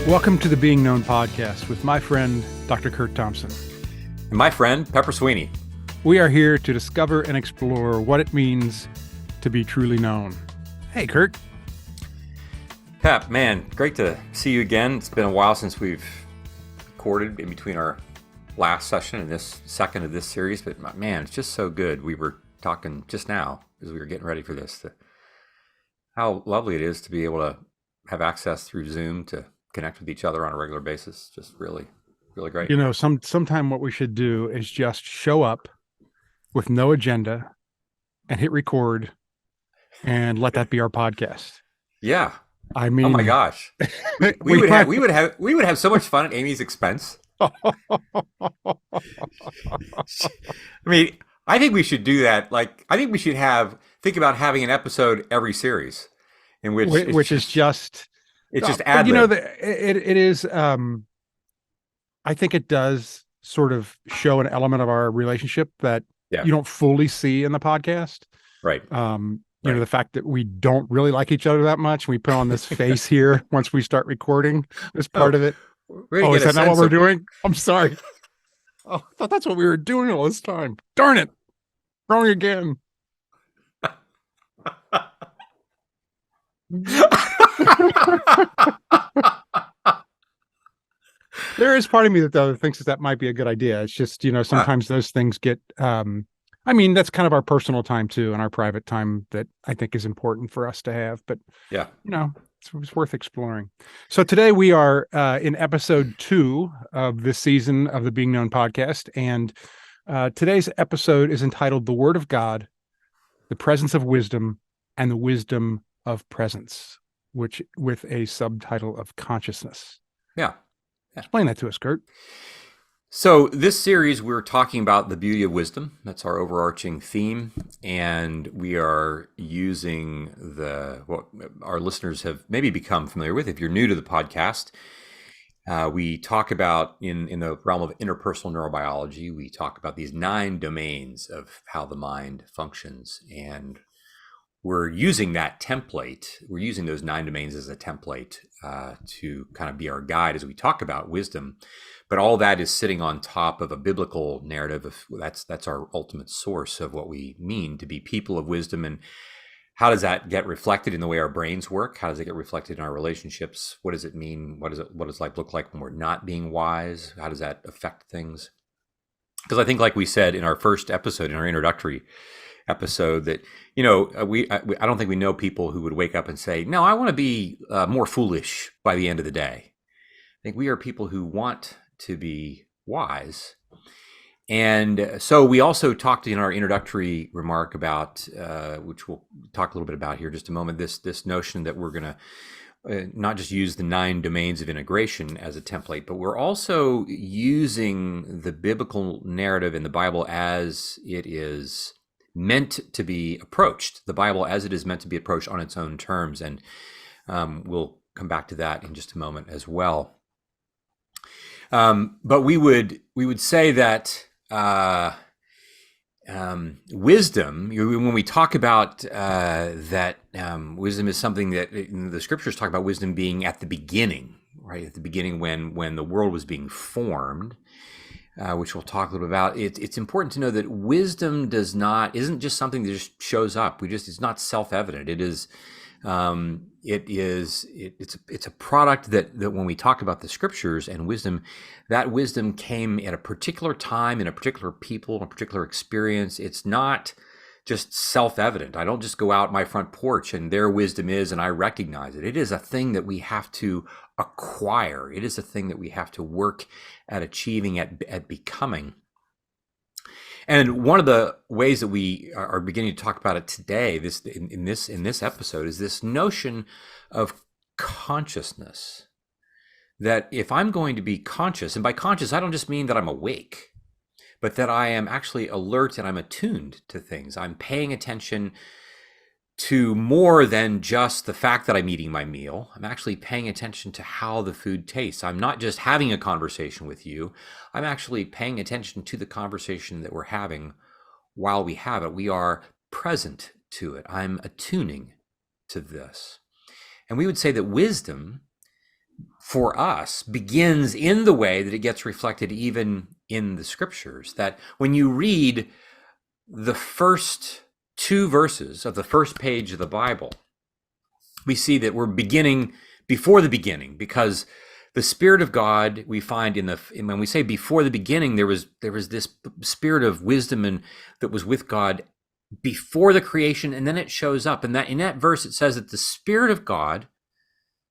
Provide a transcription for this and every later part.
Welcome to the Being Known podcast with my friend, Dr. Kurt Thompson. And my friend, Pepper Sweeney. We are here to discover and explore what it means to be truly known. Hey, Kurt. Pep, man, great to see you again. It's been a while since we've recorded in between our last session and this second of this series, but man, it's just so good. We were talking just now as we were getting ready for this, how lovely it is to be able to have access through Zoom to connect with each other on a regular basis. Just really, really great. You know, sometime what we should do is just show up with no agenda and hit record and let that be our podcast. Yeah. I mean, oh my gosh, we would have so much fun at Amy's expense. I mean, I think we should do that. Like, I think we should think about having an episode every series in which is just ad-lib. You know, it is. I think it does sort of show an element of our relationship that you don't fully see in the podcast. Right. You know, the fact that we don't really like each other that much. We put on this face here once we start recording this part of it. Oh, is that not what we're doing? I'm sorry. Oh, I thought that's what we were doing all this time. Darn it. Wrong again. There is part of me that thinks that might be a good idea. It's just, you know, sometimes those things get, I mean, that's kind of our personal time too, and our private time that I think is important for us to have, but you know, it's worth exploring. So today we are in episode 2 of this season of the Being Known podcast. And today's episode is entitled The Word of God, the Presence of Wisdom, and the Wisdom of Presence, which with a subtitle of Consciousness. Yeah. Explain that to us, Kurt. So this series, we're talking about the beauty of wisdom. That's our overarching theme. And we are using what our listeners have maybe become familiar with. If you're new to the podcast, we talk about in the realm of interpersonal neurobiology, we talk about these 9 domains of how the mind functions. And we're using that template. We're using those 9 domains as a template to kind of be our guide as we talk about wisdom. But all that is sitting on top of a biblical narrative of that's our ultimate source of what we mean to be people of wisdom. And how does that get reflected in the way our brains work? How does it get reflected in our relationships? What does it mean? What does life look like when we're not being wise? How does that affect things? Because I think, like we said in our first episode, in our introductory episode, that, you know, I don't think we know people who would wake up and say, no, I want to be more foolish by the end of the day. I think we are people who want to be wise. And so we also talked in our introductory remark about, which we'll talk a little bit about here in just a moment, this notion that we're going to not just use the 9 domains of integration as a template, but we're also using the biblical narrative in the Bible as it is meant to be approached, the Bible as it is meant to be approached on its own terms. And we'll come back to that in just a moment as well. But we would say that wisdom, when we talk about that wisdom is something that the scriptures talk about wisdom being at the beginning, right? At the beginning when the world was being formed, which we'll talk a little bit about. It's important to know that wisdom isn't just something that just shows up. It's not self-evident. It's a product that when we talk about the scriptures and wisdom, that wisdom came at a particular time, in a particular people, in a particular experience. It's not just self-evident. I don't just go out my front porch and there wisdom is and I recognize it. It is a thing that we have to acquire. It is a thing that we have to work at achieving, at becoming. And one of the ways that we are beginning to talk about it today, in this episode, is this notion of consciousness. That if I'm going to be conscious, and by conscious, I don't just mean that I'm awake, but that I am actually alert and I'm attuned to things. I'm paying attention to more than just the fact that I'm eating my meal. I'm actually paying attention to how the food tastes. I'm not just having a conversation with you. I'm actually paying attention to the conversation that we're having while we have it. We are present to it. I'm attuning to this. And we would say that wisdom for us begins in the way that it gets reflected even in the scriptures. That when you read the first two verses of the first page of the Bible, we see that we're beginning before the beginning, because the Spirit of God, we find when we say before the beginning, there was this spirit of wisdom and that was with God before the creation, and then it shows up. And that in that verse it says that the Spirit of God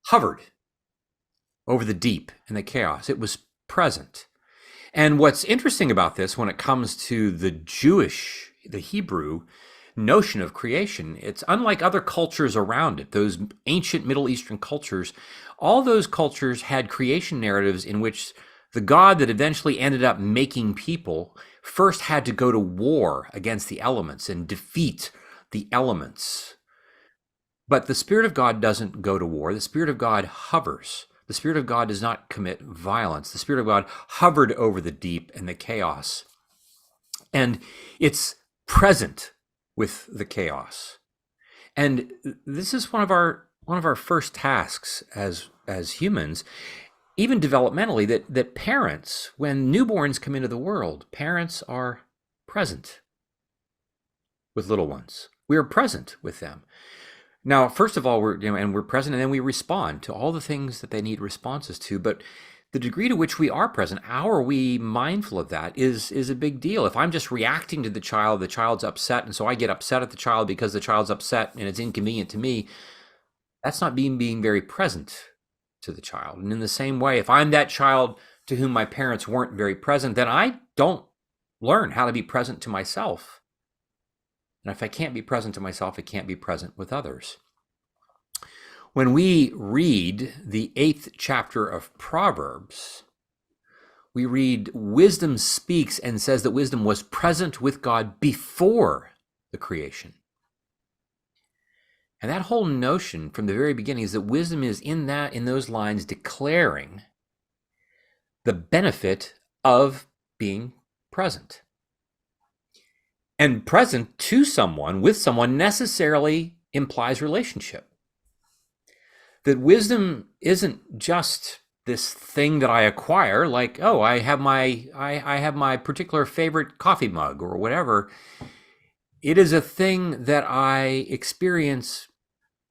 hovered over the deep and the chaos. It was present. And what's interesting about this when it comes to the Hebrew notion of creation, it's unlike other cultures around it, those ancient Middle Eastern cultures. All those cultures had creation narratives in which the God that eventually ended up making people first had to go to war against the elements and defeat the elements. But the Spirit of God doesn't go to war. The Spirit of God hovers. The Spirit of God does not commit violence. The Spirit of God hovered over the deep and the chaos. And it's present with the chaos. And this is one of our first tasks as humans, even developmentally, that parents, when newborns come into the world, parents are present with little ones. We are present with them. Now, first of all, we're present, and then we respond to all the things that they need responses to. But the degree to which we are present, how are we mindful of that, is a big deal. If I'm just reacting to the child's upset, and so I get upset at the child because the child's upset and it's inconvenient to me, that's not being very present to the child. And in the same way, if I'm that child to whom my parents weren't very present, then I don't learn how to be present to myself. And if I can't be present to myself, I can't be present with others. When we read the 8th chapter of Proverbs, we read wisdom speaks and says that wisdom was present with God before the creation. And that whole notion from the very beginning is that wisdom is in those lines declaring the benefit of being present. And present to someone, with someone, necessarily implies relationship. That wisdom isn't just this thing that I acquire, like, oh, I have my particular favorite coffee mug or whatever. It is a thing that I experience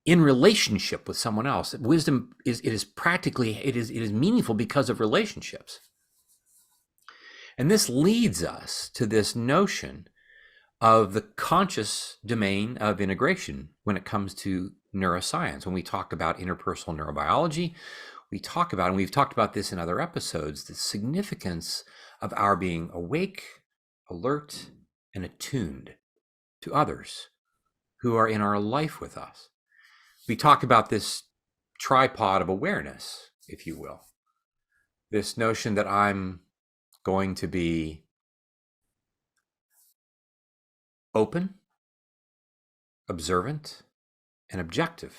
in relationship with someone else. Wisdom is meaningful because of relationships. And this leads us to this notion of the conscious domain of integration when it comes to neuroscience. When we talk about interpersonal neurobiology, we talk about, and we've talked about this in other episodes, the significance of our being awake, alert, and attuned to others who are in our life with us. We talk about this tripod of awareness, if you will. This notion that I'm going to be open, observant, and objective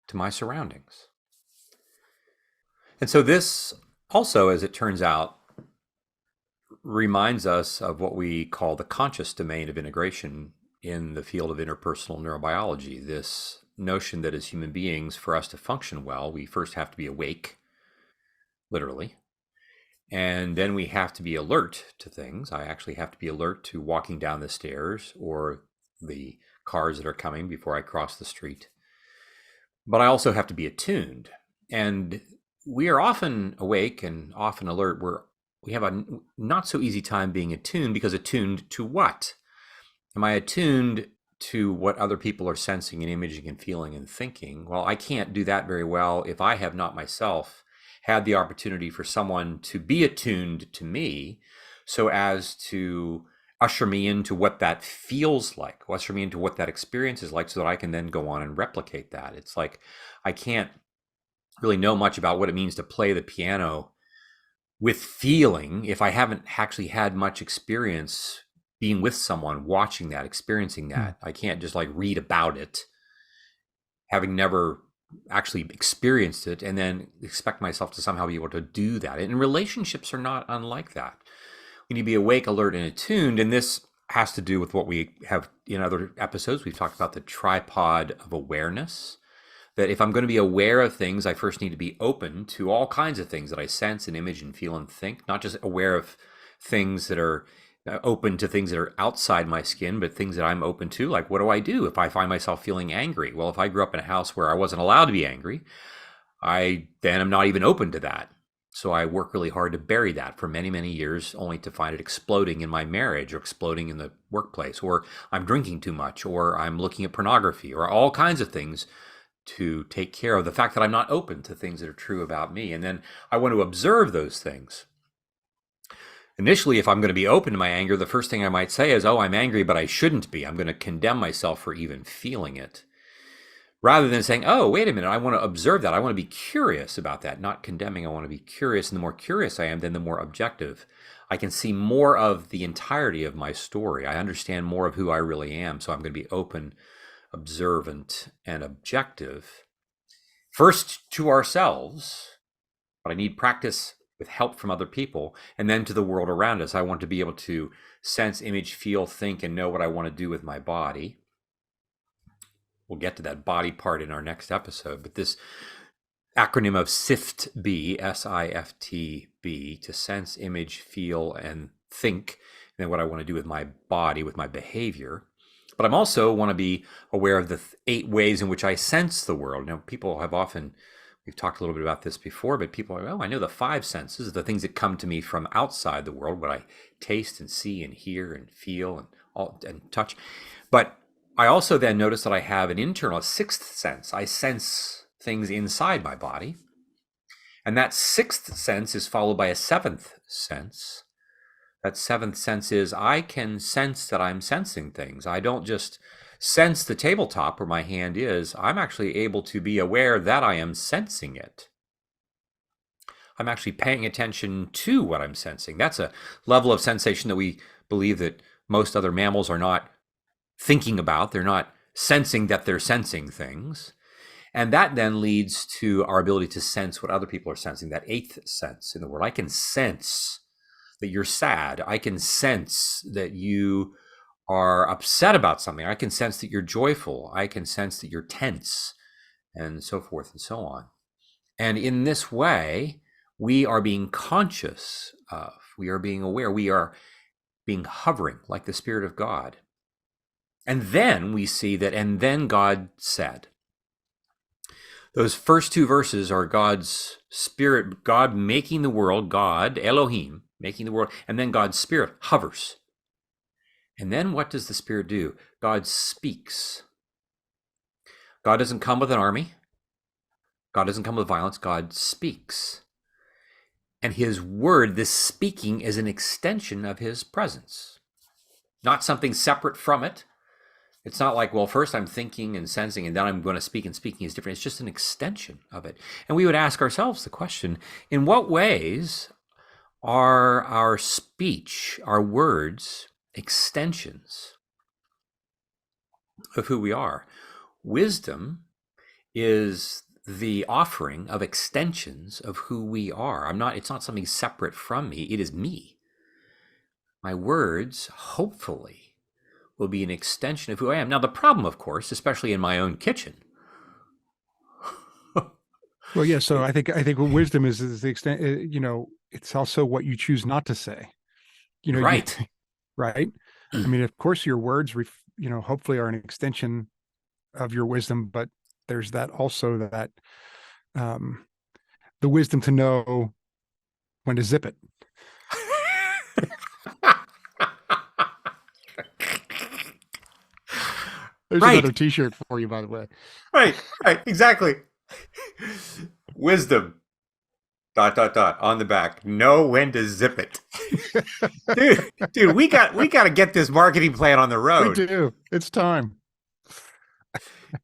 to my surroundings. And so this also, as it turns out, reminds us of what we call the conscious domain of integration in the field of interpersonal neurobiology. This notion that as human beings, for us to function well, we first have to be awake, literally. And then we have to be alert to things. I actually have to be alert to walking down the stairs or the cars that are coming before I cross the street. But I also have to be attuned. And we are often awake and often alert. We have a not so easy time being attuned, because attuned to what? Am I attuned to what other people are sensing and imaging and feeling and thinking? Well, I can't do that very well if I have not myself had the opportunity for someone to be attuned to me so as to usher me into what that feels like, usher me into what that experience is like, so that I can then go on and replicate that. It's like I can't really know much about what it means to play the piano with feeling if I haven't actually had much experience being with someone, watching that, experiencing that. I can't just like read about it, having never actually experienced it, and then expect myself to somehow be able to do that. And relationships are not unlike that. We need to be awake, alert, and attuned. And this has to do with what we have in other episodes. We've talked about the tripod of awareness, that if I'm going to be aware of things, I first need to be open to all kinds of things that I sense and image and feel and think, not just aware of things that are open to things that are outside my skin, but things that I'm open to. Like, what do I do if I find myself feeling angry? Well, if I grew up in a house where I wasn't allowed to be angry, I then am not even open to that. So I work really hard to bury that for many, many years, only to find it exploding in my marriage or exploding in the workplace, or I'm drinking too much, or I'm looking at pornography, or all kinds of things to take care of the fact that I'm not open to things that are true about me. And then I want to observe those things. Initially, if I'm going to be open to my anger, the first thing I might say is, oh, I'm angry, but I shouldn't be. I'm going to condemn myself for even feeling it. Rather than saying, oh, wait a minute, I want to observe that. I want to be curious about that, not condemning. I want to be curious. And the more curious I am, then the more objective. I can see more of the entirety of my story. I understand more of who I really am. So I'm going to be open, observant, and objective. First to ourselves, but I need practice with help from other people, and then to the world around us. I want to be able to sense, image, feel, think, and know what I want to do with my body. We'll get to that body part in our next episode, but this acronym of SIFT-B, S-I-F-T-B, to sense, image, feel, and think, and then what I want to do with my body, with my behavior. But I'm also want to be aware of the 8 ways in which I sense the world. Now, people have often, we've talked a little bit about this before, but people are, oh, I know the 5 senses, the things that come to me from outside the world, what I taste and see and hear and feel and touch. But I also then notice that I have an internal, a 6th sense. I sense things inside my body. And that 6th sense is followed by a 7th sense. That 7th sense is I can sense that I'm sensing things. I don't just sense the tabletop where my hand is. I'm actually able to be aware that I am sensing it. I'm actually paying attention to what I'm sensing. That's a level of sensation that we believe that most other mammals are not thinking about. They're not sensing that they're sensing things. And that then leads to our ability to sense what other people are sensing, that 8th sense in the world. I can sense that you're sad. I can sense that you are upset about something. I can sense that you're joyful. I can sense that you're tense, and so forth and so on. And in this way, we are being conscious of, we are being aware, we are being hovering like the Spirit of God. And then we see that, and then God said. Those first 2 verses are God's Spirit, God making the world, God, Elohim, making the world, and then God's Spirit hovers. And then what does the Spirit do? God speaks. God doesn't come with an army. God doesn't come with violence. God speaks. And his word, this speaking, is an extension of his presence, not something separate from it. It's not like, well, first I'm thinking and sensing, and then I'm going to speak, and speaking is different. It's just an extension of it. And we would ask ourselves the question, in what ways are our speech, our words, extensions of who we are? Wisdom is the offering of extensions of who we are. It's not something separate from me. It is me. My words, hopefully, will be an extension of who I am. Now, the problem, of course, especially in my own kitchen. Well, yeah. So I think what wisdom is the extent. It's also what you choose not to say. Right. Right. I mean, of course, your words, hopefully, are an extension of your wisdom, but there's that also that the wisdom to know when to zip it. There's another T-shirt for you, by the way. Right, exactly. Wisdom, ... on the back. Know when to zip it. dude, we got to get this marketing plan on the road. We do. It's time.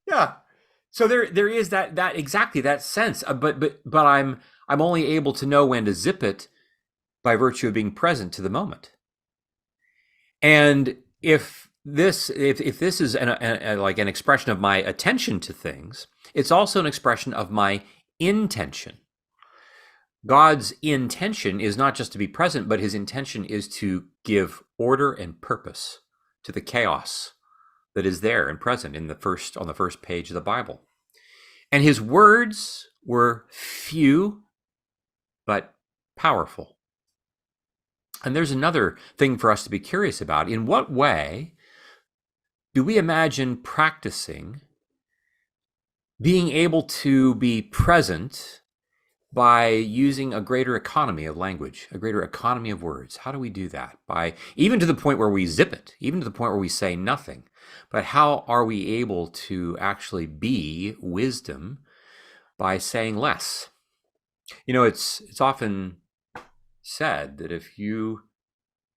Yeah. So there is that exactly that sense. But I'm only able to know when to zip it by virtue of being present to the moment. And if this is like an expression of my attention to things, it's also an expression of my intention. God's intention is not just to be present, but his intention is to give order and purpose to the chaos that is there and present on the first page of the Bible. And his words were few but powerful. And there's another thing for us to be curious about. In what way do we imagine practicing being able to be present by using a greater economy of language, a greater economy of words? How do we do that? By even to the point where we zip it, even to the point where we say nothing. But how are we able to actually be wisdom by saying less? It's often said that if you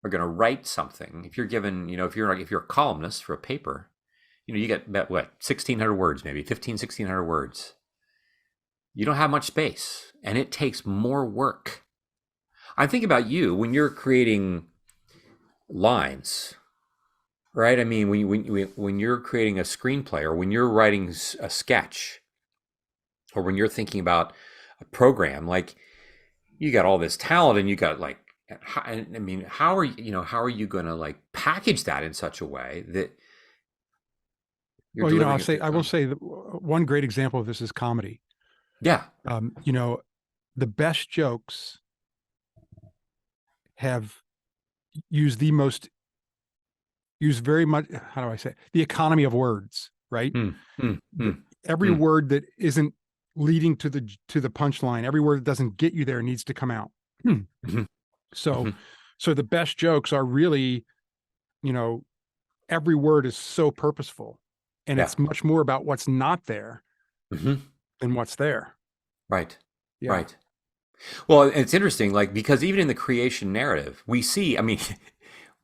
are going to write something, if you're given, if you're a columnist for a paper, you get what, 1,600 words, maybe 1,600 words. You don't have much space, and it takes more work. I think about you when you're creating lines, right? I mean, when you're creating a screenplay, or when you're writing a sketch, or when you're thinking about a program, like, you got all this talent, and you got, like, I mean, how are you going to, like, package that in such a way that you're Well, delivering it? I will say that one great example of this is comedy. Yeah. The best jokes have used very much, how do I say, the economy of words, right? Every word that isn't leading to the punchline, every word that doesn't get you there needs to come out. So the best jokes are really, every word is so purposeful, and it's much more about what's not there than what's there. Right. Yeah. Right. Well, it's interesting, like, because even in the creation narrative, we see, I mean,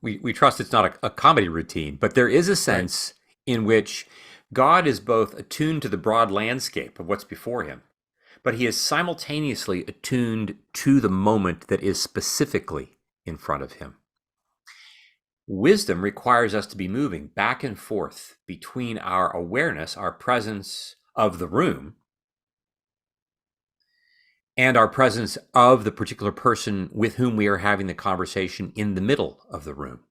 we trust it's not a comedy routine, but there is a sense in which God is both attuned to the broad landscape of what's before him, but he is simultaneously attuned to the moment that is specifically in front of him. Wisdom requires us to be moving back and forth between our awareness, our presence of the room, and our presence of the particular person with whom we are having the conversation in the middle of the room.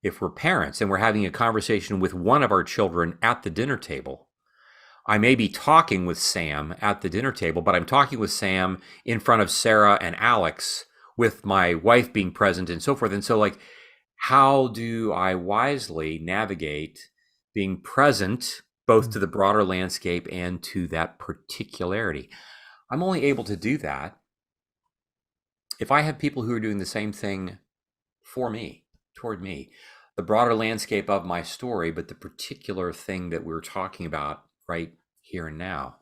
If we're parents and we're having a conversation with one of our children at the dinner table, I may be talking with Sam at the dinner table, but I'm talking with Sam in front of Sarah and Alex, with my wife being present and so forth. And so, like, how do I wisely navigate being present both to the broader landscape and to that particularity? I'm only able to do that if I have people who are doing the same thing for me, toward me, the broader landscape of my story, but the particular thing that we're talking about right here and now.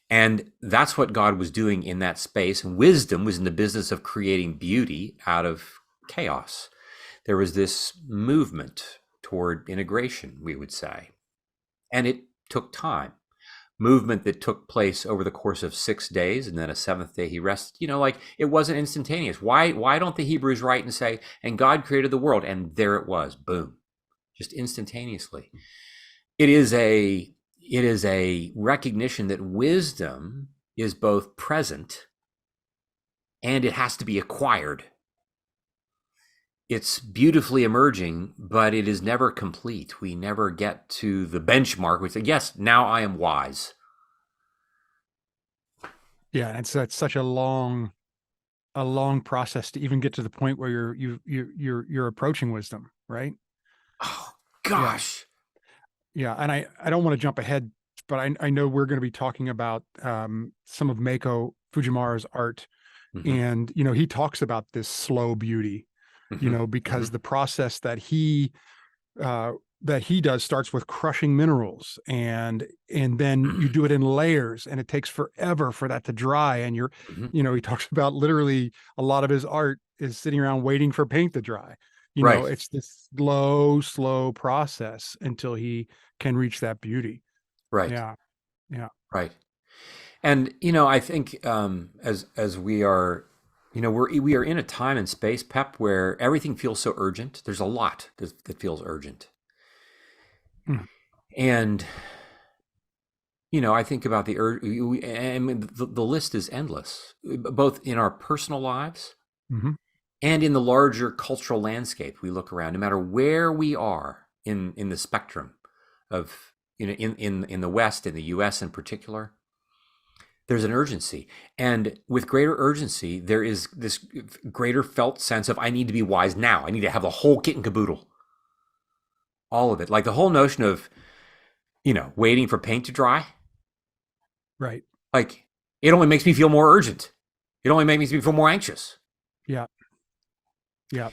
And that's what God was doing in that space. And wisdom was in the business of creating beauty out of chaos. There was this movement toward integration, we would say. And it took time. Movement that took place over the course of 6 days, and then a seventh day he rested. Like, it wasn't instantaneous. Why don't the Hebrews write and say, and God created the world, and there it was, boom, just instantaneously? It is a recognition that wisdom is both present and it has to be acquired. It's beautifully emerging, but it is never complete. We never get to the benchmark. We say, yes, now I am wise. Yeah, that's such a long process to even get to the point where you're approaching wisdom, right? Oh gosh. Yeah, and I don't want to jump ahead, but I know we're going to be talking about some of Meiko Fujimura's art, and he talks about this slow beauty. Because the process that he does starts with crushing minerals, and then you do it in layers, and it takes forever for that to dry. And he talks about literally a lot of his art is sitting around waiting for paint to dry. It's this slow process until he can reach that beauty. Right. Yeah. Right. And, I think as we are, we are in a time and space, Pep, where everything feels so urgent. There's a lot that feels urgent. And, I think about the list is endless, both in our personal lives and in the larger cultural landscape. We look around, no matter where we are in the spectrum of, in the West, in the US in particular, There's an urgency. And with greater urgency, there is this greater felt sense of I need to be wise now. I need to have the whole kit and caboodle. All of it. Like the whole notion of, waiting for paint to dry. Right. Like it only makes me feel more urgent. It only makes me feel more anxious. Yeah. Yeah.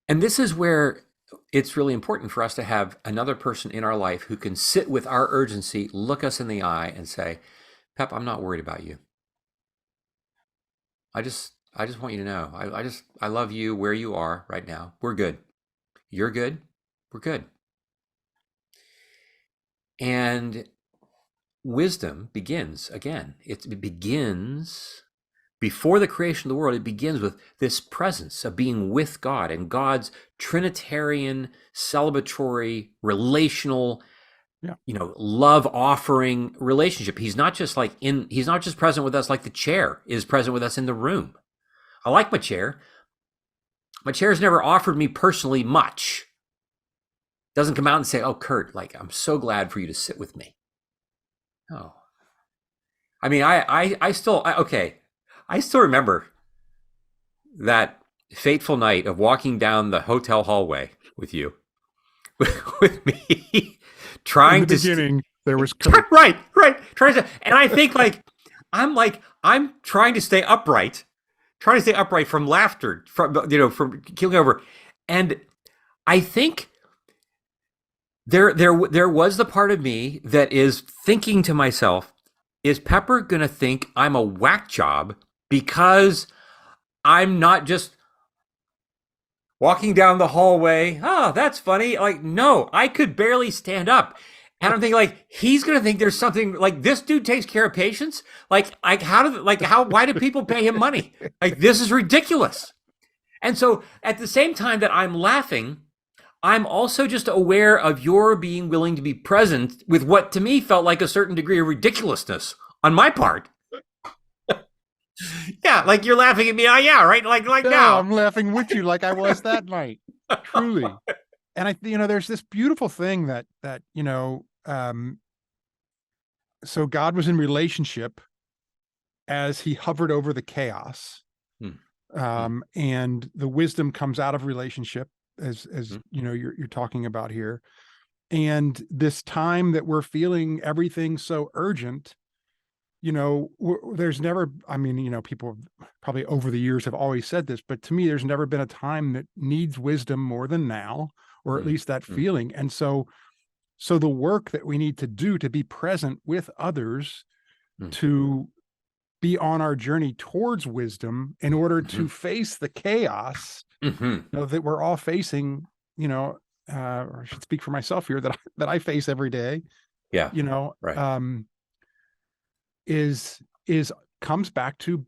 And this is where it's really important for us to have another person in our life who can sit with our urgency, look us in the eye and say, Pep, I'm not worried about you. I just want you to know. I love you where you are right now. We're good. You're good. We're good. And wisdom begins again. It begins before the creation of the world. It begins with this presence of being with God and God's Trinitarian, celebratory, relational, love offering relationship. He's not just present with us like the chair is present with us in the room. I like my chair. My chair's never offered me personally much. Doesn't come out and say, oh, Kurt, like, I'm so glad for you to sit with me. No. I mean, I still remember that fateful night of walking down the hotel hallway with you, with me, trying to. In the beginning, there was Kurt. Right. Trying to, and I think I'm trying to stay upright from laughter, from keeling over, and I think there was the part of me that is thinking to myself, is Pepper gonna think I'm a whack job because I'm not just walking down the hallway? Oh, that's funny. Like, no, I could barely stand up. And I'm thinking, like, he's gonna think there's something like this dude takes care of patients. Why do people pay him money? Like, this is ridiculous. And so at the same time that I'm laughing, I'm also just aware of your being willing to be present with what to me felt like a certain degree of ridiculousness on my part. Yeah, like you're laughing at me. Oh, yeah, right. Like No, now. I'm laughing with you like I was that night. Truly. And there's this beautiful thing that so God was in relationship as he hovered over the chaos. And the wisdom comes out of relationship as you're talking about here. And this time that we're feeling everything so urgent, there's never, people probably over the years have always said this, but to me, there's never been a time that needs wisdom more than now, or at least that feeling. And so the work that we need to do to be present with others, to be on our journey towards wisdom in order to face the chaos that we're all facing, or I should speak for myself here, that I face every day. Yeah. Right. Is comes back to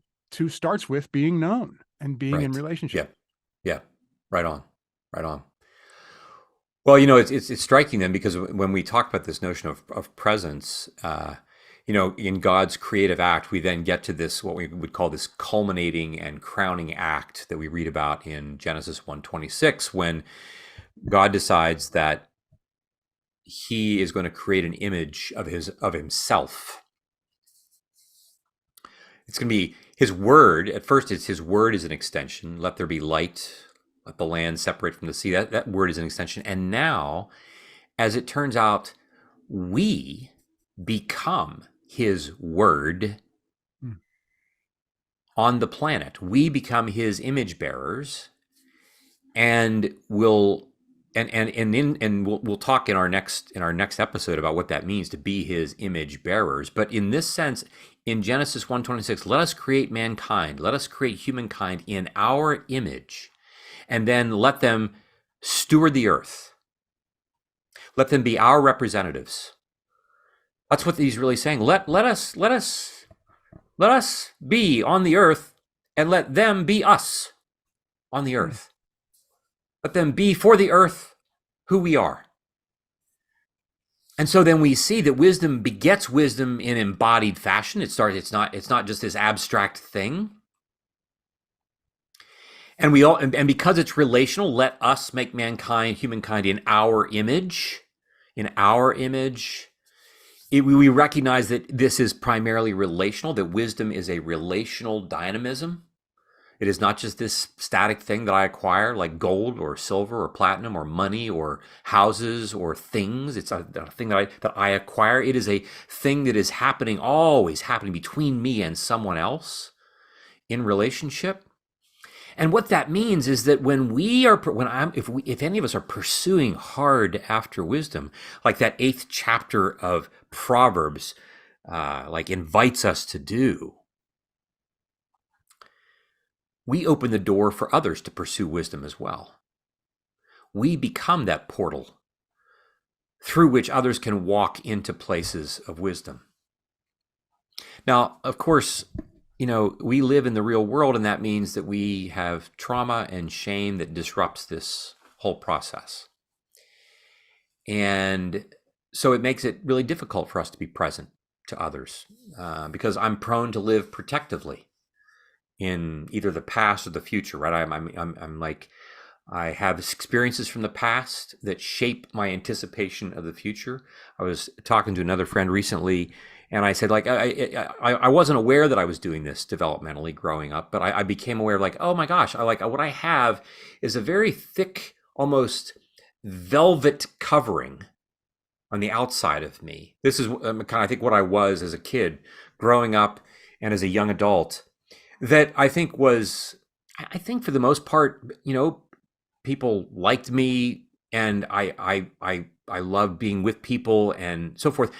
starts with being known and being in relationship. Yeah. Right on. Well, it's striking then, because when we talk about this notion of presence, in God's creative act, we then get to this, what we would call this culminating and crowning act that we read about in Genesis 1:26, when God decides that he is going to create an image of himself. It's going to be his word. At first, it's his word is an extension. Let there be light. Let the land separate from the sea. That word is an extension. And now, as it turns out, we become his word on the planet. We become his image bearers, and we'll talk in our next episode about what that means to be his image bearers. But in this sense, in Genesis 1:26, let us create mankind. Let us create humankind in our image, and then let them steward the earth. Let them be our representatives. That's what he's really saying. Let us be on the earth, and let them be us on the earth. Let them be for the earth who we are. And so then we see that wisdom begets wisdom in embodied fashion. It's not just this abstract thing. And because it's relational, let us make humankind in our image. we recognize that this is primarily relational, that wisdom is a relational dynamism. It is not just this static thing that I acquire, like gold or silver or platinum or money or houses or things. It's a thing that I acquire. It is a thing that is happening, always happening between me and someone else in relationship. And what that means is that if any of us are pursuing hard after wisdom, like that 8th chapter of Proverbs, like invites us to do, we open the door for others to pursue wisdom as well. We become that portal through which others can walk into places of wisdom. Now, of course, we live in the real world, and that means that we have trauma and shame that disrupts this whole process. And so it makes it really difficult for us to be present to others because I'm prone to live protectively in either the past or the future, right? I'm like, I have experiences from the past that shape my anticipation of the future. I was talking to another friend recently, and I said, like, I wasn't aware that I was doing this developmentally growing up, but I became aware of, like, oh my gosh, what I have is a very thick, almost velvet covering on the outside of me. This is kind of, I think, what I was as a kid growing up and as a young adult. That I think for the most part, people liked me, and I loved being with people and so forth.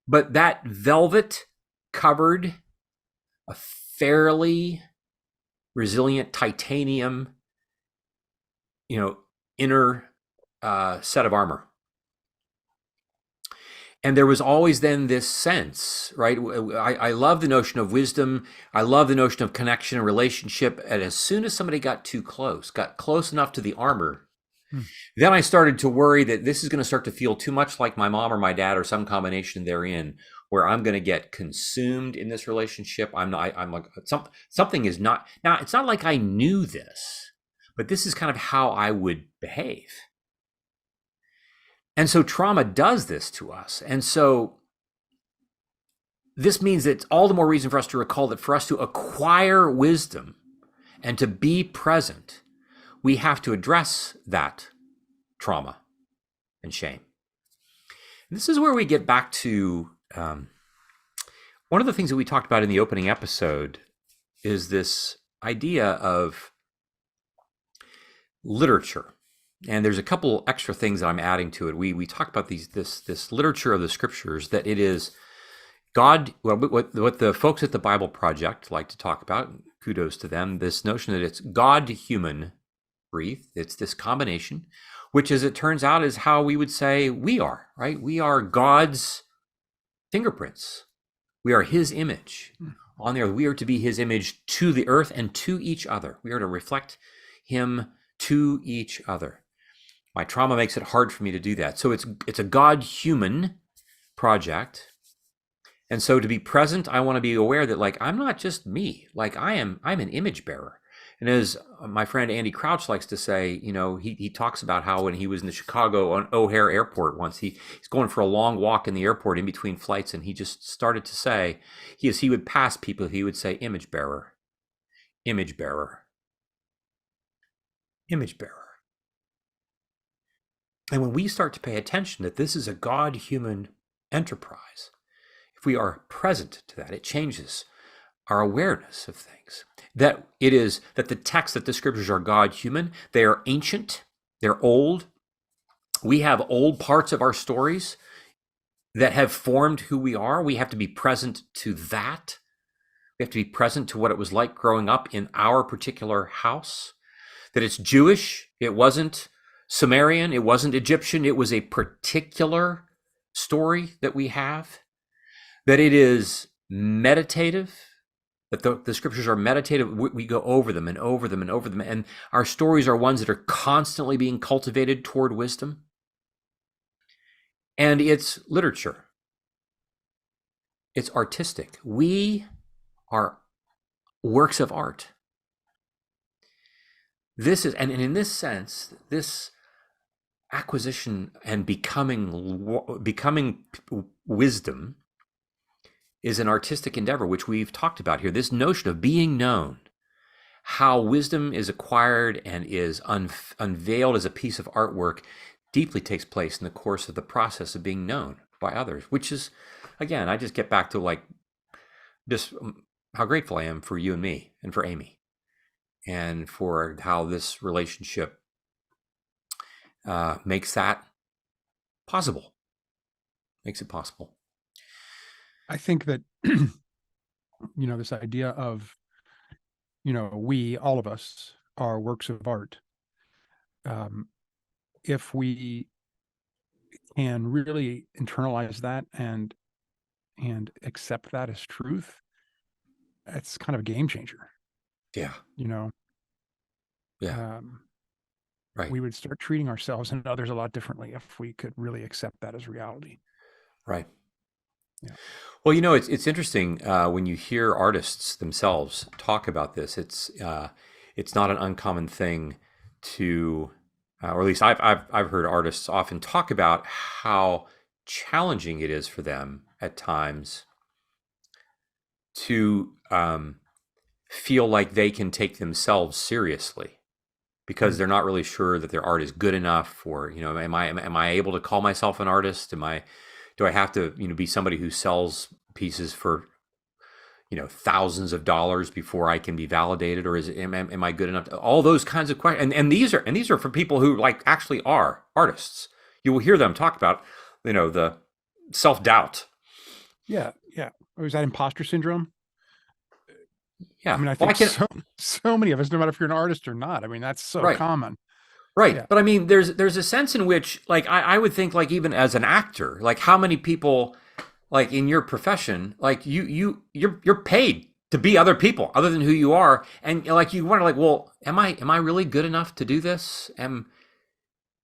But that velvet covered a fairly resilient titanium, inner set of armor. And there was always then this sense, right? I love the notion of wisdom. I love the notion of connection and relationship. And as soon as somebody got close enough to the armor, then I started to worry that this is going to start to feel too much like my mom or my dad or some combination therein, where I'm going to get consumed in this relationship. I'm like, something is not. Now, it's not like I knew this, but this is kind of how I would behave. And so trauma does this to us. And so this means that it's all the more reason for us to recall that for us to acquire wisdom and to be present, we have to address that trauma and shame. And this is where we get back to one of the things that we talked about in the opening episode is this idea of literature. And there's a couple extra things that I'm adding to it. We talk about this literature of the scriptures, that it is God, what the folks at the Bible Project like to talk about, kudos to them, this notion that it's God-human breathed. It's this combination, which, as it turns out, is how we would say we are, right? We are God's fingerprints. We are his image on the earth. We are to be his image to the earth and to each other. We are to reflect him to each other. My trauma makes it hard for me to do that. So it's a God-human project. And so to be present, I want to be aware that, like, I'm not just me. Like, I'm an image bearer. And as my friend Andy Crouch likes to say, he talks about how when he was in the Chicago on O'Hare Airport once, he's going for a long walk in the airport in between flights, and he just started to say, he would pass people, he would say, image bearer, image bearer, image bearer. And when we start to pay attention that this is a God-human enterprise, if we are present to that, it changes our awareness of things. That it is that the text, that the scriptures are God-human, they are ancient, they're old. We have old parts of our stories that have formed who we are. We have to be present to that. We have to be present to what it was like growing up in our particular house. That it's Jewish, it wasn't Sumerian, it wasn't Egyptian, it was a particular story that we have. That it is meditative, that the scriptures are meditative. We go over them and over them and over them. And our stories are ones that are constantly being cultivated toward wisdom. And it's literature. It's artistic. We are works of art. This is, and in this sense, this acquisition and becoming wisdom is an artistic endeavor, which we've talked about here. This notion of being known, how wisdom is acquired and is unveiled as a piece of artwork, deeply takes place in the course of the process of being known by others, which is, again, I just get back to like just how grateful I am for you and me and for Amy and for how this relationship makes that possible, makes it possible. I think that, this idea of, we, all of us, are works of art. If we can really internalize that and accept that as truth, it's kind of a game changer. Yeah. Yeah. Right. We would start treating ourselves and others a lot differently if we could really accept that as reality. Right. Yeah. Well, it's interesting when you hear artists themselves talk about this. It's not an uncommon thing to, or at least I've heard artists often talk about how challenging it is for them at times to feel like they can take themselves seriously because they're not really sure that their art is good enough, or am I able to call myself an artist? Do I have to be somebody who sells pieces for thousands of dollars before I can be validated, or am I good enough? All those kinds of questions, and these are for people who like actually are artists. You will hear them talk about the self-doubt. Yeah. Or is that imposter syndrome? Yeah. I mean, I think so many of us, no matter if you're an artist or not, I mean, that's so common. Right. Yeah. But I mean, there's a sense in which, like, I would think, like, even as an actor, like, how many people, like, in your profession, like, you're paid to be other people other than who you are, and like you wonder, like, well, am I really good enough to do this? I'm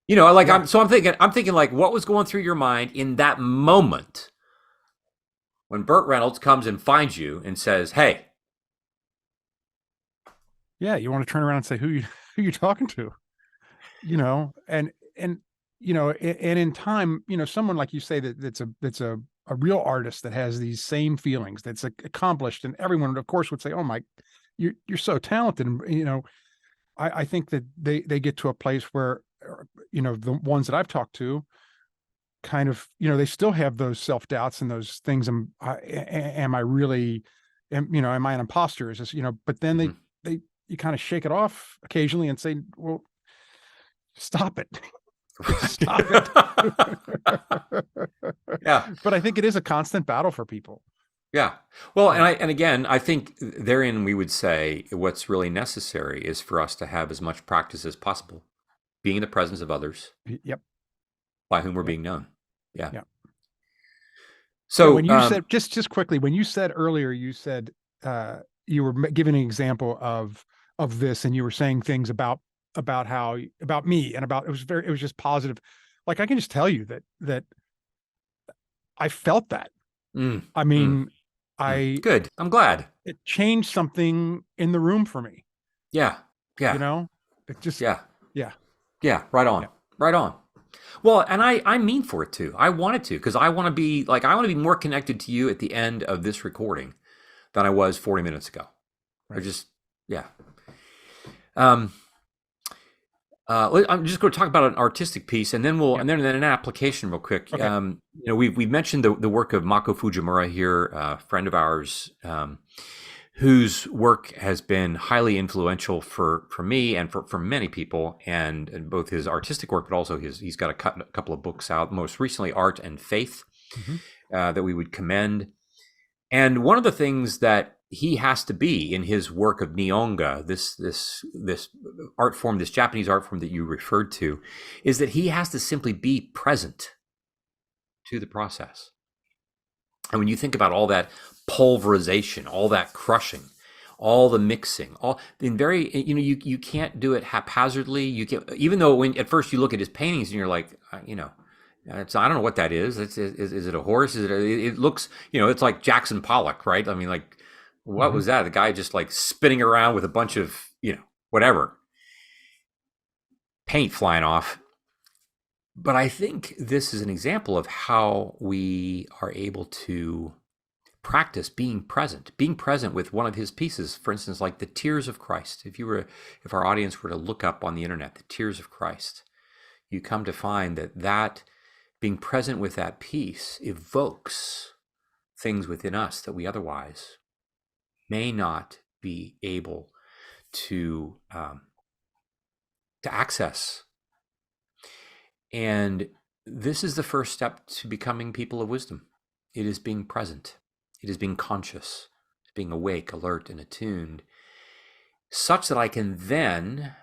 thinking, like, what was going through your mind in that moment when Burt Reynolds comes and finds you and says, "Hey." Yeah, you want to turn around and say, who you talking to? And in time, someone like you say that's a real artist that has these same feelings, that's accomplished, and everyone, of course, would say, "Oh my, you're so talented." And I think that they get to a place where, the ones that I've talked to, kind of, they still have those self doubts and those things. Am I really, am I an imposter? Is this, But then they you kind of shake it off occasionally and say, well, stop it. Stop it. Yeah. But I think it is a constant battle for people. Yeah. Well, and again, I think therein we would say what's really necessary is for us to have as much practice as possible, being in the presence of others. Yep. By whom we're being known. Yeah. Yeah. So when you said, just quickly, when you said earlier, you said you were giving an example of this, and you were saying things about me and it was just positive. Like, I can just tell you that I felt that. I mean, good. I'm glad it changed something in the room for me. Yeah. It just, yeah. Right on. Yeah. Right on. Well, and I mean for it too. I want it to, because I want to be more connected to you at the end of this recording than I was 40 minutes ago. Right. Or just, yeah. I'm just going to talk about an artistic piece, and then and then an application real quick. Okay. We've mentioned the work of Mako Fujimura here, a friend of ours, whose work has been highly influential for me and for many people, and both his artistic work, but also he's got a couple of books out, most recently Art and Faith, that we would commend. And one of the things that he has to be in his work of Nihonga, this art form, this Japanese art form that you referred to, is that he has to simply be present to the process. And when you think about all that pulverization, all that crushing, all the mixing, you can't do it haphazardly. You can, even though when at first you look at his paintings and you're like, I don't know what that is. Is it a horse? It looks, it's like Jackson Pollock, right? I mean, like, what was that? The guy just like spinning around with a bunch of, whatever, paint flying off. But I think this is an example of how we are able to practice being present with one of his pieces. For instance, like the tears of Christ. If our audience were to look up on the internet, the tears of Christ, you come to find that being present with that piece evokes things within us that we otherwise may not be able to access. And this is the first step to becoming people of wisdom. It is being present. It is being conscious, being awake, alert, and attuned, such that I can then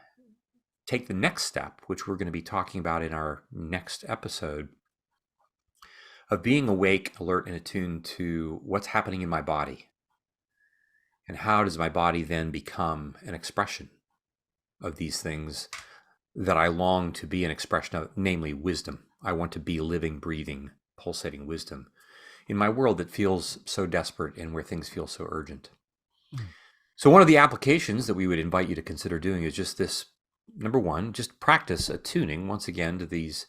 take the next step, which we're going to be talking about in our next episode, of being awake, alert, and attuned to what's happening in my body. And how does my body then become an expression of these things that I long to be an expression of, namely wisdom. I want to be living, breathing, pulsating wisdom in my world that feels so desperate and where things feel so urgent. So one of the applications that we would invite you to consider doing is just this. Number one, just practice attuning once again to these.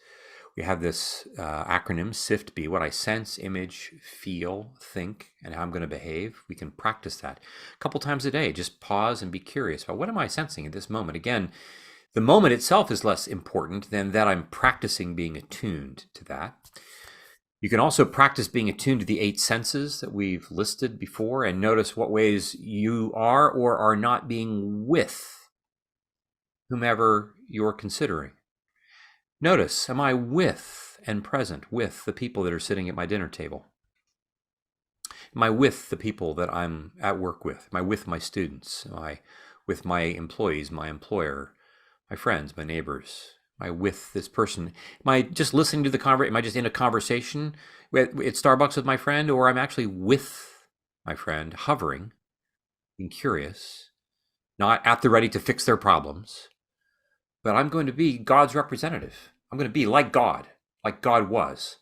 We have this acronym SIFT-B, what I sense, image, feel, think, and how I'm going to behave. We can practice that a couple times a day. Just pause and be curious about what am I sensing at this moment. Again, the moment itself is less important than that I'm practicing being attuned to that. You can also practice being attuned to the 8 senses that we've listed before and notice what ways you are or are not being with whomever you're considering. Notice, am I with and present with the people that are sitting at my dinner table? Am I with the people that I'm at work with? Am I with my students? Am I with my employees, my employer, my friends, my neighbors? Am I with this person? Am I just listening to the conversation? Am I just in a conversation at Starbucks with my friend? Or I'm actually with my friend, hovering, being curious, not at the ready to fix their problems, but I'm going to be God's representative. I'm going to be like God was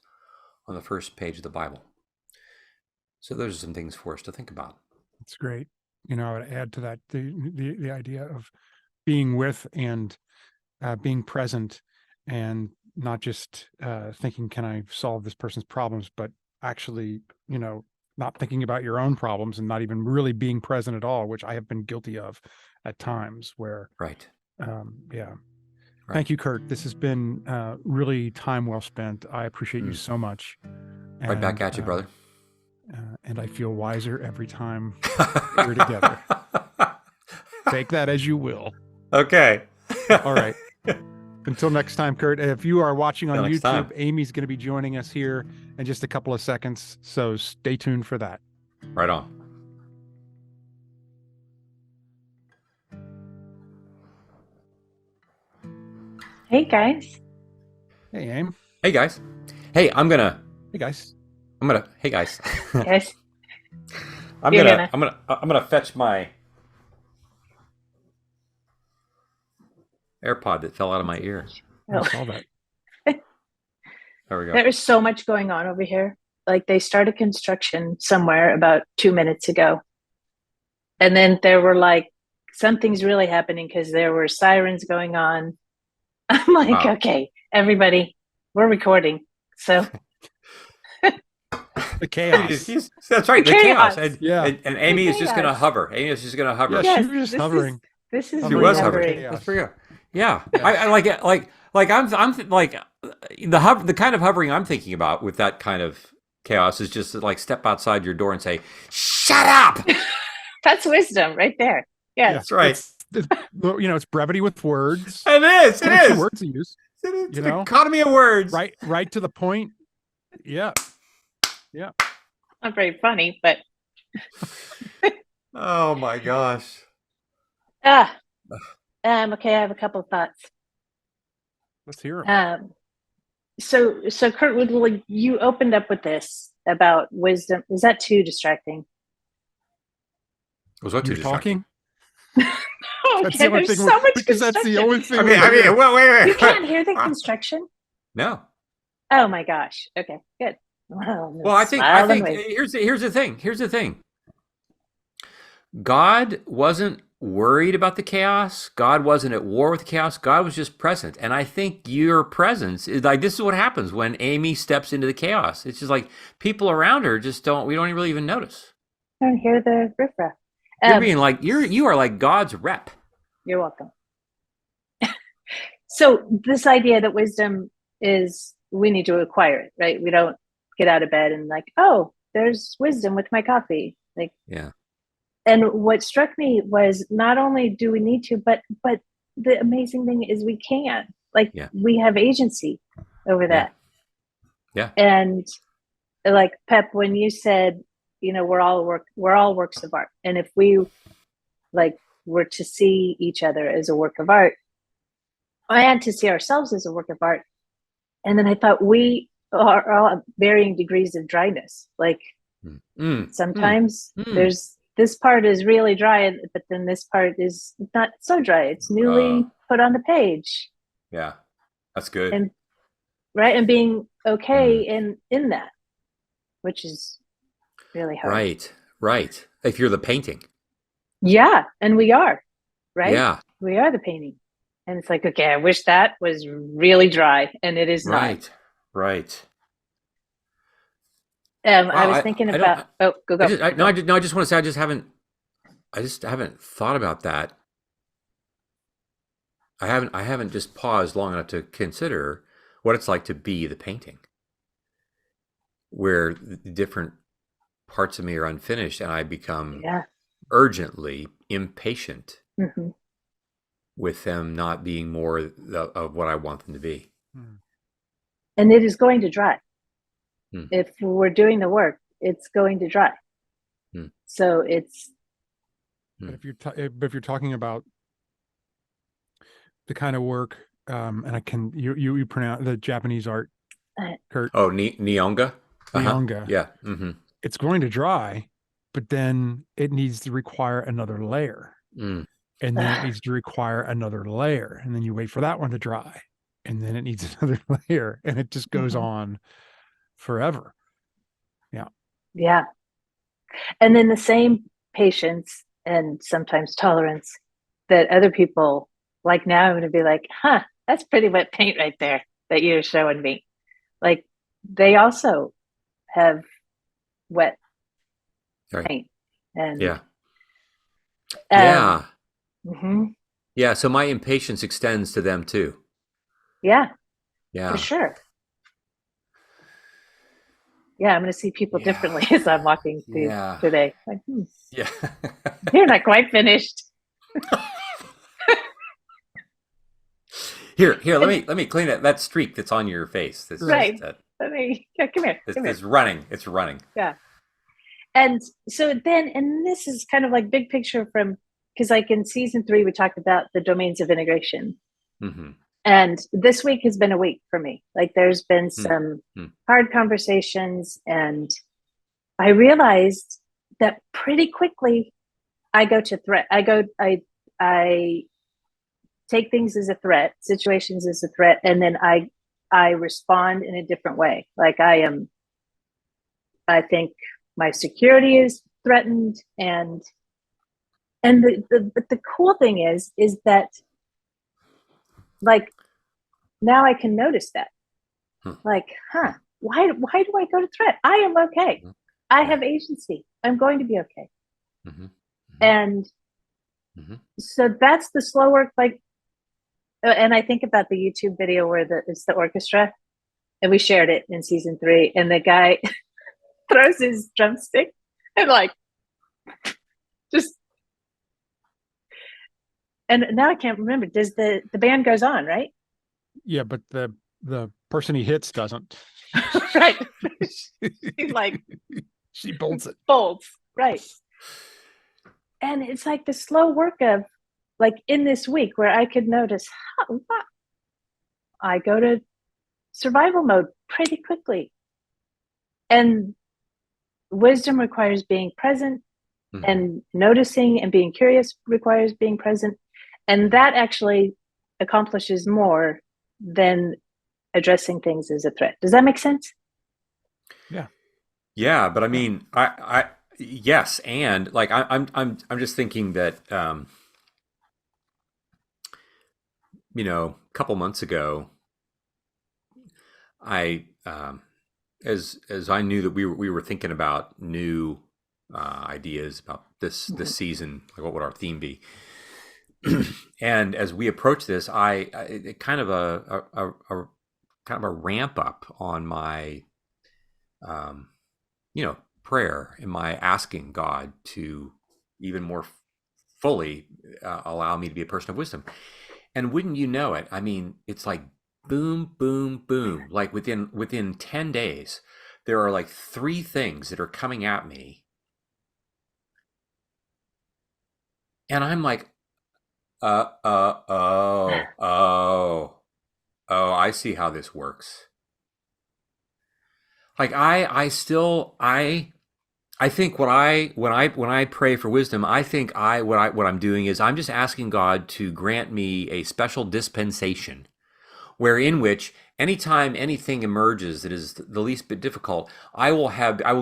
on the first page of the Bible. So those are some things for us to think about. That's great. I would add to that the idea of being with and being present, and not just thinking, can I solve this person's problems, but actually, not thinking about your own problems and not even really being present at all, which I have been guilty of at times where, right. Yeah. Right. Thank you, Kurt. This has been really time well spent. I appreciate you so much. Right back at you, brother. And I feel wiser every time we're together. Take that as you will. Okay. All right. Until next time, Kurt. If you are watching on YouTube, time. Amy's going to be joining us here in just a couple of seconds. So stay tuned for that. Right on. Hey, guys. Hey, Aim. Hey, guys. Hey, Hey, guys. Hey, guys. Yes. I'm gonna fetch my AirPod that fell out of my ear. I saw that. There we go. There is so much going on over here. Like, they started construction somewhere about 2 minutes ago. And then there were like, something's really happening because there were sirens going on. I'm like, Wow. Okay, everybody, we're recording. So The chaos. That's right. The chaos. And, Yeah. and Amy is just gonna hover. Amy is just gonna hover. Yeah, she was just hovering. This is She really was hovering. hovering. That's pretty good. Yeah. I like it. Like I'm like the kind of hovering I'm thinking about with that kind of chaos is just like step outside your door and say, "Shut up." That's wisdom right there. Yes. That's right. It's brevity with words. It is. It What is. words to use. It's an economy of words. Right to the point. Yeah. Not very funny, but Oh my gosh. okay, I have a couple of thoughts. Let's hear them. So Kurt Woodley, you opened up with this about wisdom. Is that too distracting? Was what You're too talking? Okay, there's so much because that's the construction. only thing. I mean, well, wait. You can't hear the construction? No. Oh my gosh. Okay, good. Well, I think here's the thing. God wasn't worried about the chaos. God wasn't at war with chaos. God was just present. And I think your presence is like, this is what happens when Amy steps into the chaos. It's just like people around her we don't really even notice. I don't hear the riffraff. You are like God's rep. You're welcome. So this idea that wisdom is, we need to acquire it, right? We don't get out of bed and like, oh, there's wisdom with my coffee. Like, yeah. And what struck me was not only do we need to, but the amazing thing is we can. Like, we have agency over that. Yeah. And like Pep, when you said, we're all works of art, and if we like were to see each other as a work of art, I had to see ourselves as a work of art. And then I thought we are all varying degrees of dryness. Like sometimes there's this part is really dry, but then this part is not so dry. It's newly put on the page. Yeah, that's good. And right, and being okay in that, which is really hard. Right. If you're the painting. Yeah, and we are, right? Yeah. We are the painting. And it's like, okay, I wish that was really dry, and it is not. Right. Wow, I was thinking about. Go. I just want to say, I just haven't thought about that. I haven't just paused long enough to consider what it's like to be the painting, where the different parts of me are unfinished, and I become urgently impatient with them not being more of what I want them to be. And it is going to dry. If we're doing the work, it's going to dry. So it's. But if you're talking about the kind of work, and you pronounce the Japanese art, Kurt. Oh, Nihonga. Nihonga. Yeah. It's going to dry, but then it needs to require another layer. And then it needs to require another layer. And then you wait for that one to dry. And then it needs another layer. And it just goes on forever. Yeah. Yeah. And then the same patience and sometimes tolerance that other people, like now, I'm going to be like, that's pretty wet paint right there that you're showing me. Like, they also have wet paint. And yeah. So my impatience extends to them too. Yeah. For sure. Yeah, I'm going to see people differently as I'm walking through today. Like, you're not quite finished. Here. Let me clean that streak that's on your face. That's right. Come here. It's running. It's running. Yeah. And so then, and this is kind of like big picture because like in season 3, we talked about the domains of integration. And this week has been a week for me. Like, there's been some hard conversations, and I realized that pretty quickly I go to threat. I take things as a threat, situations as a threat, and then I respond in a different way. Like, I think my security is threatened, and the cool thing is that, like, now I can notice that. Like, why do I go to threat? I am okay. I have agency. I'm going to be okay. And so that's the slow work. Like, and I think about the YouTube video where it's the orchestra, and we shared it in season 3, and the guy throws his drumstick and like just. And now I can't remember. Does the band goes on, right? Yeah, but the person he hits doesn't. Right. She's like, she bolts it. Right. And it's like the slow work of, like, in this week where I could notice, I go to survival mode pretty quickly. And wisdom requires being present, and noticing and being curious requires being present. And that actually accomplishes more than addressing things as a threat. Does that make sense? Yeah, but I mean, I yes, and like I'm just thinking that a couple months ago, I as I knew that we were thinking about new ideas about this season, like what would our theme be? And as we approach this, it kind of a kind of a ramp up on my prayer and my asking God to even more fully allow me to be a person of wisdom. And wouldn't you know it? I mean, it's like boom, boom, boom. Like within 10 days, there are like 3 things that are coming at me. And I'm like, I see how this works. Like I think when I pray for wisdom, I think what I'm doing is I'm just asking God to grant me a special dispensation, where in which anytime anything emerges that is the least bit difficult, I will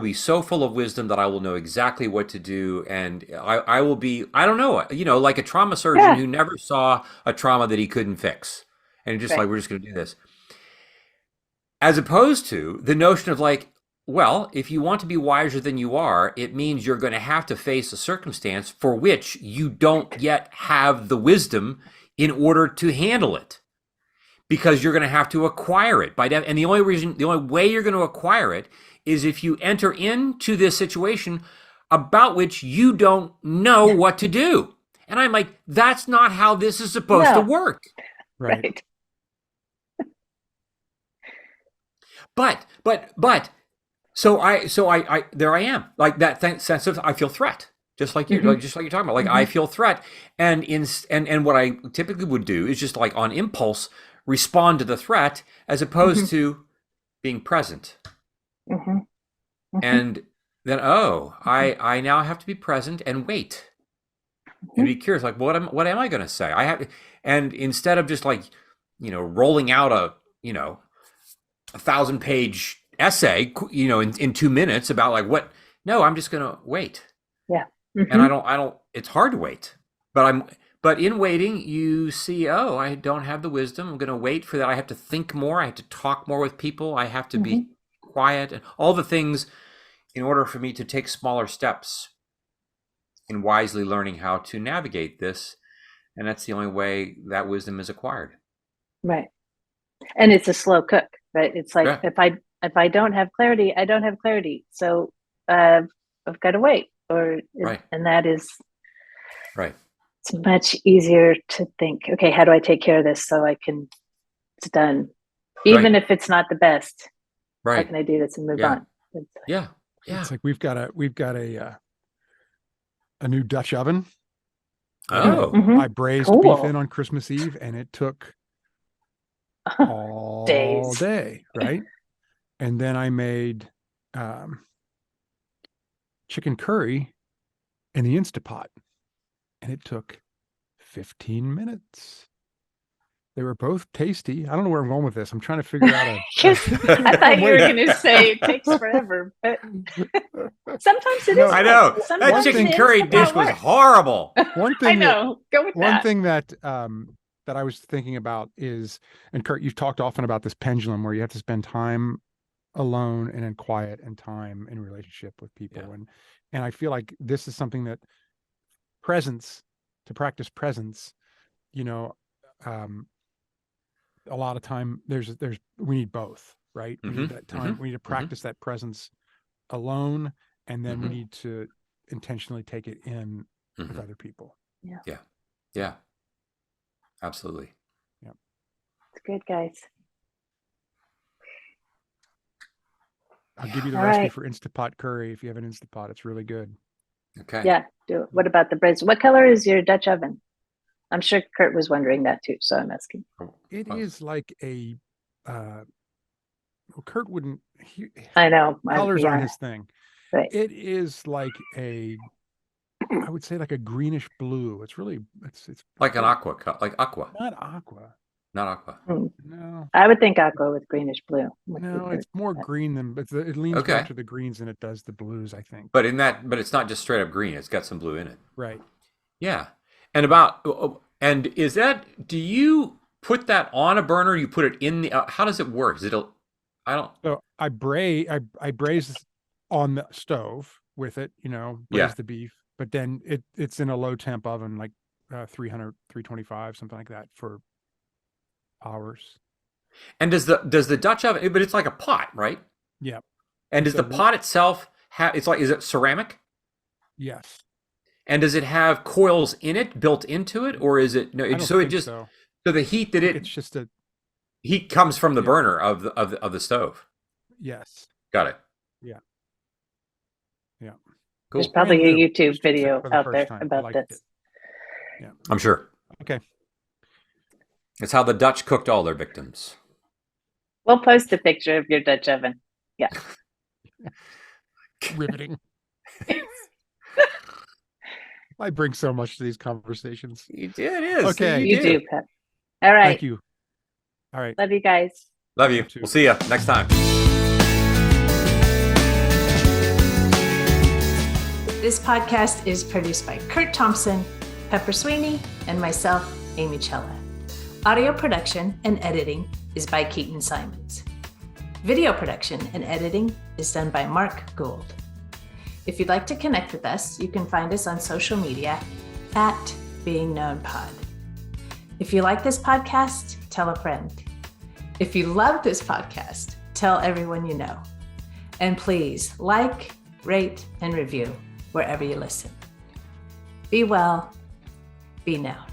be so full of wisdom that I will know exactly what to do, and I will be, I don't know, like a trauma surgeon Yeah. who never saw a trauma that he couldn't fix, and just Right. like, we're just going to do this, as opposed to the notion of like, well, if you want to be wiser than you are, it means you're going to have to face a circumstance for which you don't yet have the wisdom in order to handle it, because you're going to have to acquire it and the only way you're going to acquire it is if you enter into this situation about which you don't know what to do. And I'm like, that's not how this is supposed to work. Right. But so I there I am, like that sense of, I feel threat, just like you, just like you're talking about, like I feel threat, and what I typically would do is just like on impulse respond to the threat, as opposed to being present. And then I now have to be present and wait and be curious, like what am I going to say? And instead of just like rolling out a 1,000-page essay in 2 minutes about like what, no, I'm just going to wait. Yeah. And I don't it's hard to wait, but in waiting you see, I don't have the wisdom, I'm going to wait for that, I have to think more, I have to talk more with people, I have to be quiet, and all the things in order for me to take smaller steps in wisely learning how to navigate this. And that's the only way that wisdom is acquired. Right. And it's a slow cook, right? It's like, if I don't have clarity, I don't have clarity. So I've got to wait, and that is right. It's much easier to think, okay, how do I take care of this so it's done, even if it's not the best. How can I do this and move on? Yeah. It's like we've got a new Dutch oven. I braised beef in on Christmas Eve, and it took all day, right? And then I made chicken curry in the Instapot, and it took 15 minutes. They were both tasty. I don't know where I'm going with this. I'm trying to figure out I thought you were going to say it takes forever, but sometimes it is. I know. That chicken curry dish was horrible. One thing I know. Go with that. One thing that I was thinking about is, and Kurt, you've talked often about this pendulum where you have to spend time alone and in quiet and time in relationship with people. Yeah. And I feel like this is something that to practice presence, a lot of time we need both, right? We need that time. We need to practice that presence alone, and then we need to intentionally take it in with other people. Yeah. Absolutely. Yeah. It's good, guys. I'll give you the recipe for Instapot curry. If you have an Instapot, it's really good. Okay. Yeah, do it. What about the breads? What color is your Dutch oven? I'm sure Kurt was wondering that too, so I'm asking. It is like a Kurt wouldn't. I know colors aren't his thing. Right. It is like I would say like a greenish blue. It's really it's like an aqua, like aqua. Not aqua. Not aqua. No. I would think aqua with greenish blue. No, it's more green than, but it leans more to the greens than it does the blues, I think. But it's not just straight up green. It's got some blue in it. Right. Yeah. And is that, do you put that on a burner? You put it in the, how does it work? Is it a, I don't, So I braise on the stove with it, braise yeah. the beef, but then it's in a low temp oven, like 300, 325, something like that for hours. And does the Dutch oven, but it's like a pot, right? Yeah. And does So the pot itself have, it's like, is it ceramic? yes. And does it have coils in it, built into it, or is it, no, I don't so it think just, so. so the heat that It's just heat comes from the Yeah. burner of the stove. Yes. Got it. Yeah. Yeah. Cool. There's probably Brand a new. YouTube Just fixed it video for the out first there time. I about liked this. it. Yeah. I'm sure. Okay. It's how the Dutch cooked all their victims. We'll post a picture of your Dutch oven. Yeah. Riveting. I bring so much to these conversations. You do, it is. Okay. You do, Pep. All right. Thank you. All right. Love you guys. Love you. We'll see you next time. This podcast is produced by Kurt Thompson, Pepper Sweeney, and myself, Amy Chella. Audio production and editing is by Keaton Simons. Video production and editing is done by Mark Gould. If you'd like to connect with us, you can find us on social media at BeingKnownPod. If you like this podcast, tell a friend. If you love this podcast, tell everyone you know. And please like, rate, and review wherever you listen. Be well, be known.